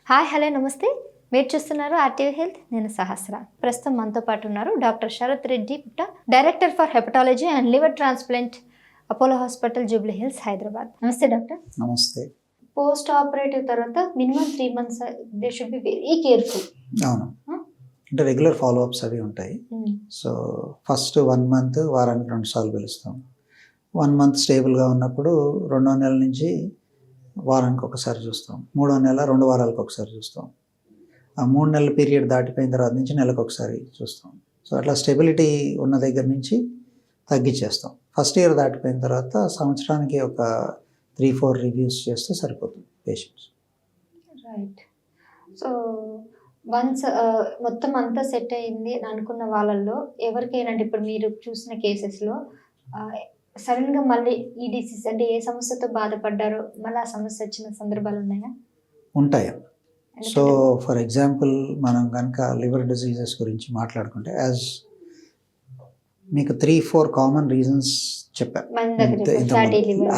Hi hello నమస్తే. మీరు చూస్తున్నారు ఆర్టీవీ హెల్త్. నేను సహస్ర. ప్రస్తుతం మనతో పాటు ఉన్నారు డాక్టర్ శరత్ రెడ్డి పుట్ట, director for hepatology and liver transplant, Apollo hospital, Jubilee hills, Hyderabad. నమస్తే డాక్టర్. నమస్తే. పోస్ట్ ఆపరేటివ్ తర్వాత minimum 3 months they should be very careful. అవును, అంటే రెగ్యులర్ ఫాలోఅప్స్ అవి ఉంటాయి. సో ఫస్ట్ 1 month వారానికి 2 సార్లు పిలుస్తాం. 1 month స్టేబుల్గా ఉన్నప్పుడు 2వ నెల నుంచి వారానికి ఒకసారి చూస్తాం. 3వ నెల 2 వారాలకు ఒకసారి చూస్తాం. ఆ 3 నెలల పీరియడ్ దాటిపోయిన తర్వాత నుంచి నెలకు ఒకసారి చూస్తాం. సో అట్లా స్టెబిలిటీ ఉన్న దగ్గర నుంచి తగ్గించేస్తాం. ఫస్ట్ ఇయర్ దాటిపోయిన తర్వాత సంవత్సరానికి ఒక 3-4 రివ్యూస్ చేస్తే సరిపోతుంది పేషెంట్స్. రైట్. సో వన్స్ మొత్తం అంతా సెట్ అయింది అనుకున్న వాళ్ళల్లో ఎవరికైనా, అంటే ఇప్పుడు మీరు చూసిన కేసెస్లో సడన్గా మళ్ళీ ఈ డిసీజ్ అంటే ఏ సమస్యతో బాధపడ్డారో మళ్ళీ ఆ సమస్య వచ్చిన సందర్భాలు ఉన్నాయా? ఉంటాయి. సో ఫర్ ఎగ్జాంపుల్ మనం కనుక లివర్ డిసీజెస్ గురించి మాట్లాడుకుంటే, యాజ్ మీకు 3-4 కామన్ రీజన్స్ చెప్పాను.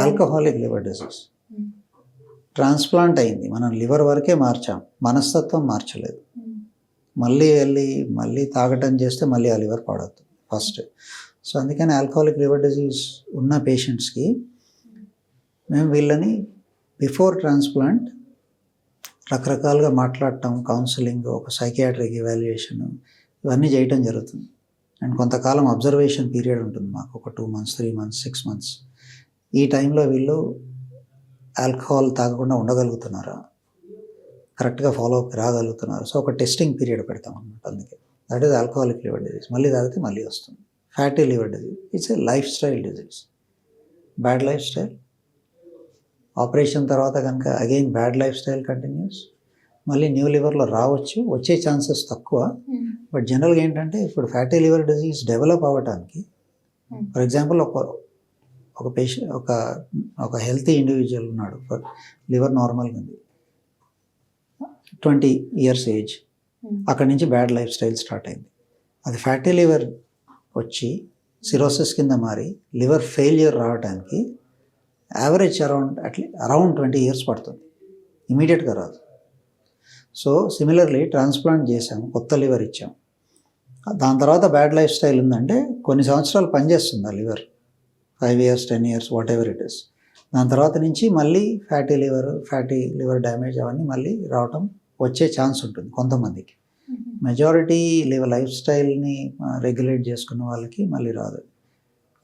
ఆల్కహాలిక్ లివర్ డిసీజ్, ట్రాన్స్ప్లాంట్ అయింది, మనం లివర్ వరకే మార్చాం, మనస్తత్వం మార్చలేదు. మళ్ళీ తాగటం చేస్తే మళ్ళీ ఆ లివర్ పాడవుతుంది ఫస్ట్. సో అందుకని ఆల్కహాలిక్ లివర్ డిసీజ్ ఉన్న పేషెంట్స్కి మేము వీళ్ళని బిఫోర్ ట్రాన్స్ప్లాంట్ రకరకాలుగా మాట్లాడటం, కౌన్సిలింగ్, ఒక సైకియాట్రిక్ ఎవాల్యుయేషన్, ఇవన్నీ చేయటం జరుగుతుంది. అండ్ కొంతకాలం అబ్జర్వేషన్ పీరియడ్ ఉంటుంది మాకు, ఒక 2 months, 3 months, 6 months. ఈ టైంలో వీళ్ళు ఆల్కహాల్ తాగకుండా ఉండగలుగుతున్నారా, కరెక్ట్గా ఫాలోఅప్ రాగలుగుతున్నారు. సో ఒక టెస్టింగ్ పీరియడ్ పెడతాం అన్నమాట. అందుకే that is alcoholic liver disease. మళ్ళీ తాగితే మళ్ళీ వస్తుంది. Fatty liver disease, it's a life style disease, bad life style. Operation తర్వాత కనుక again bad life style continuous, మళ్ళీ న్యూ లివర్లో రావచ్చు, వచ్చే ఛాన్సెస్ తక్కువ. బట్ జనరల్గా ఏంటంటే ఇప్పుడు ఫ్యాటీ లివర్ డిజీజ్ డెవలప్ అవ్వడానికి, ఫర్ ఎగ్జాంపుల్ ఒక పేషెంట్, ఒక హెల్తీ ఇండివిజువల్ ఉన్నాడు, లివర్ నార్మల్గా ఉంది, 20 years ఏజ్, అక్కడి నుంచి బ్యాడ్ లైఫ్ స్టైల్ స్టార్ట్ అయింది. అది ఫ్యాటీ లివర్ వచ్చి సిరోసిస్ కింద మారి లివర్ ఫెయిల్యూర్ రావడానికి యావరేజ్ అరౌండ్ 20 years పడుతుంది, ఇమీడియట్గా రాదు. సో సిమిలర్లీ ట్రాన్స్ప్లాంట్ చేసాము, కొత్త లివర్ ఇచ్చాం, దాని తర్వాత బ్యాడ్ లైఫ్ స్టైల్ ఉందంటే కొన్ని సంవత్సరాలు పనిచేస్తుంది ఆ liver, 5 years, 10 years, what ever it is. దాని తర్వాత నుంచి మళ్ళీ ఫ్యాటీ లివర్ డ్యామేజ్ అవన్నీ మళ్ళీ రావటం, వచ్చే ఛాన్స్ ఉంటుంది కొంతమందికి. మెజారిటీ లైఫ్ స్టైల్ని రెగ్యులేట్ చేసుకున్న వాళ్ళకి మళ్ళీ రాదు.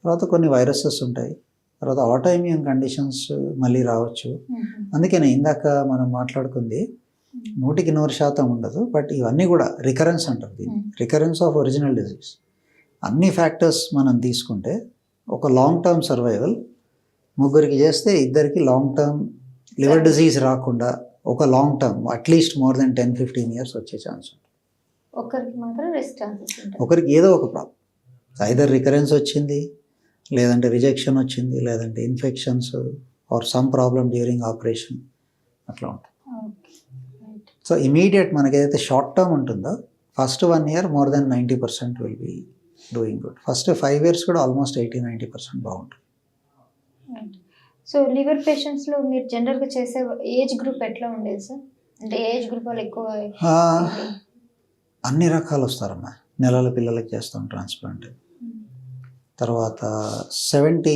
తర్వాత కొన్ని వైరసెస్ ఉంటాయి, తర్వాత ఆటోఇమ్యూన్ కండిషన్స్ మళ్ళీ రావచ్చు. అందుకనే ఇందాక మనం మాట్లాడుకుంది 100% ఉండదు, బట్ ఇవన్నీ కూడా రికరెన్స్ అంటారు దీన్ని, రికరెన్స్ ఆఫ్ ఒరిజినల్ డిజీజ్. అన్ని ఫ్యాక్టర్స్ మనం తీసుకుంటే ఒక లాంగ్ టర్మ్ సర్వైవల్, 3 చేస్తే 2 లాంగ్ టర్మ్ లివర్ డిజీజ్ రాకుండా ఒక long term at least more than 10-15 years వచ్చే ఛాన్స్ ఉంటుంది. ఒకరికి మాత్రం రిస్క్ ఛాన్సెస్ ఉంటాయి. ఒకరికి ఏదో ఒక ప్రాబ్లం, ఐదర్ రికరెన్స్ వచ్చింది, లేదంటే రిజెక్షన్ వచ్చింది, లేదంటే infections or some problem during operation, అట్లా ఉంటుంది. సో ఇమీడియట్ మనకి ఏదైతే షార్ట్ టర్మ్ ఉంటుందో, first 1 year more than 90% will be doing good. First 5 years కూడా ఆల్మోస్ట్ 80-90% బాగుంటుంది. సో లివర్ పేషెంట్స్లో మీరు జనరల్గా చేసే ఏజ్ గ్రూప్ ఎట్లా ఉండేది సార్? అంటే ఏజ్ గ్రూప్ వాళ్ళు ఎక్కువ అన్ని రకాలు వస్తారమ్మా. నెలల పిల్లలకి చేస్తాం ట్రాన్స్ప్లాంట్, తర్వాత 70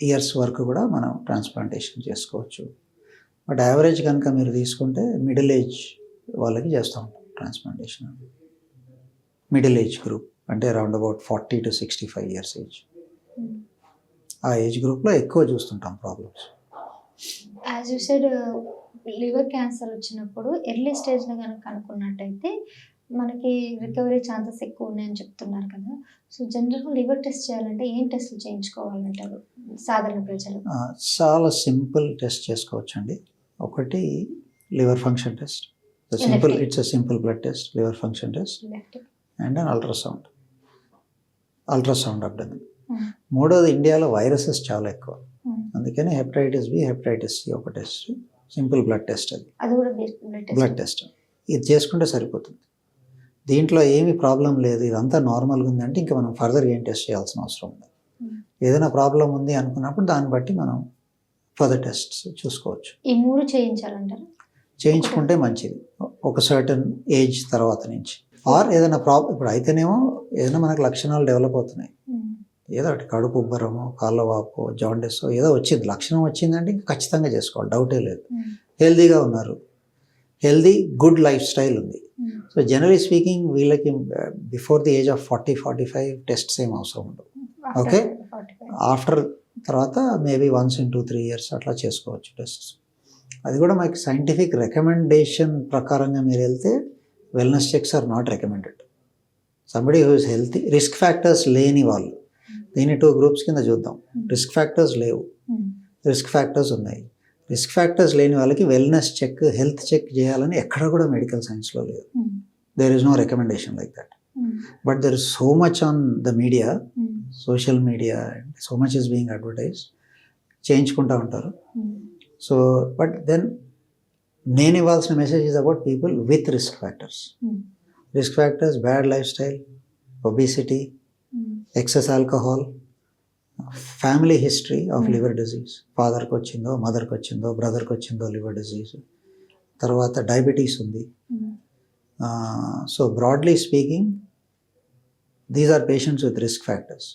years వరకు కూడా మనం ట్రాన్స్ప్లాంటేషన్ చేసుకోవచ్చు. బట్ యావరేజ్ కనుక మీరు తీసుకుంటే మిడిల్ ఏజ్ వాళ్ళకి చేస్తూ ఉంటాం ట్రాన్స్ప్లాంటేషన్. మిడిల్ ఏజ్ గ్రూప్ అంటే అరౌండ్ అబౌట్ 40-65 years ఏజ్, ఆ ఏజ్ గ్రూప్లో ఎక్కువ చూస్తుంటాం problems. As you said, liver cancer వచ్చినప్పుడు ఎర్లీ స్టేజ్లో కనుక అనుకున్నట్టయితే మనకి రికవరీ ఛాన్సెస్ ఎక్కువ ఉన్నాయని చెప్తున్నారు కదా. సో జనరల్గా లివర్ టెస్ట్ చేయాలంటే ఏం టెస్ట్లు చేయించుకోవాలంటారు సాధారణ ప్రజలు? చాలా సింపుల్ టెస్ట్ చేసుకోవచ్చు అండి. ఒకటి liver function test, it's a simple blood test, liver function test and an ultrasound abdomen. మూడోది, ఇండియాలో వైరసెస్ చాలా ఎక్కువ, అందుకని హెపటైటిస్ బి, హెపటైటిస్ సి ఒక టెస్ట్, సింపుల్ బ్లడ్ టెస్ట్, అది కూడా బ్లడ్ టెస్ట్. ఇది చేసుకుంటే సరిపోతుంది. దీంట్లో ఏమి ప్రాబ్లం లేదు, ఇదంతా నార్మల్గా ఉందంటే ఇంకా మనం ఫర్దర్ ఏం టెస్ట్ చేయాల్సిన అవసరం ఉంది. ఏదైనా ప్రాబ్లం ఉంది అనుకున్నప్పుడు దాన్ని బట్టి మనం ఫర్దర్ టెస్ట్స్ చూసుకోవచ్చు. ఈ 3 చేయించాలంటారు? చేయించుకుంటే మంచిది ఒక సర్టన్ ఏజ్ తర్వాత నుంచి. ఆర్ ఏదైనా ఇప్పుడు అయితేనేమో ఏదైనా మనకు లక్షణాలు డెవలప్ అవుతున్నాయి, ఏదో ఒకటి కడుపు ఉబ్బరమో కాళ్ళ వాపో జాండీస్ ఏదో వచ్చింది, లక్షణం వచ్చిందంటే ఇంకా ఖచ్చితంగా చేసుకోవాలి, డౌటే లేదు. హెల్దీగా ఉన్నారు, హెల్దీ గుడ్ లైఫ్ స్టైల్ ఉంది. సో జనరలీ స్పీకింగ్ వీళ్ళకి before the age of 40-45 tests ఏం అవసరం ఉండవు. ఓకే, ఆఫ్టర్ తర్వాత మేబీ వన్స్ ఇన్ 2-3 years అట్లా చేసుకోవచ్చు టెస్ట్స్. అది కూడా మనకి సైంటిఫిక్ రికమెండేషన్ ప్రకారంగా మీరు వెళ్తే wellness checks are not recommended. Somebody who is healthy, risk factors లేని వాళ్ళు, దీన్ని 2 groups కింద చూద్దాం. రిస్క్ ఫ్యాక్టర్స్ లేవు, రిస్క్ ఫ్యాక్టర్స్ ఉన్నాయి. రిస్క్ ఫ్యాక్టర్స్ లేని వాళ్ళకి వెల్నెస్ చెక్, హెల్త్ చెక్ చేయాలని ఎక్కడ కూడా మెడికల్ సైన్స్లో లేదు. There is no recommendation like that. But there is so much on the media, social media, so much is being advertise, చేయించుకుంటూ ఉంటారు. సో బట్ దెన్ నేను ఇవ్వాల్సిన message is about people with risk factors. Risk factors bad life style, obesity, excess alcohol, family history of liver disease, ఫాదర్కి వచ్చిందో, మదర్కి వచ్చిందో, బ్రదర్కి వచ్చిందో లివర్ డిజీజ్, తర్వాత డయాబెటీస్ ఉంది. So broadly speaking these are patients with risk factors.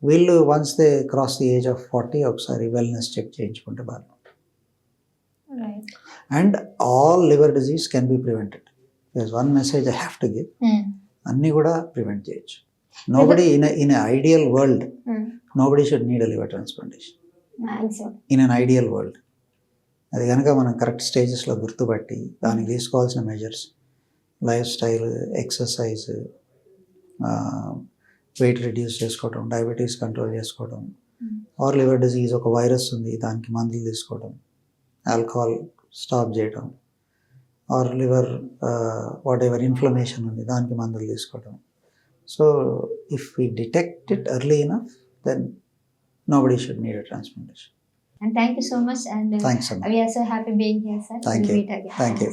వీళ్ళు once they cross the age of 40 ఒకసారి వెల్నెస్ చెక్ చేయించుకుంటే బాగా. And all liver disease can be prevented. There is one message I have to give, అన్నీ కూడా prevent చేయొచ్చు. Nobody in a ideal world nobody should need a liver transplantation. In an ideal world. అది కనుక మనం correct స్టేజెస్లో గుర్తుపట్టి దానికి తీసుకోవాల్సిన measures, life style, exercise, weight reduce చేసుకోవడం, డయాబెటీస్ కంట్రోల్ చేసుకోవడం, ఆర్ లివర్ డిజీజ్ ఒక వైరస్ ఉంది దానికి మందులు తీసుకోవడం, ఆల్కహాల్ స్టాప్ చేయడం, or liver whatever inflammation ఉంది దానికి మందులు తీసుకోవడం. So if we detect it early enough, then nobody should need a transplantation. And thank you so much. And Thanks so much. we are so happy being here, sir. Thank We'll you. meet again. Thank you.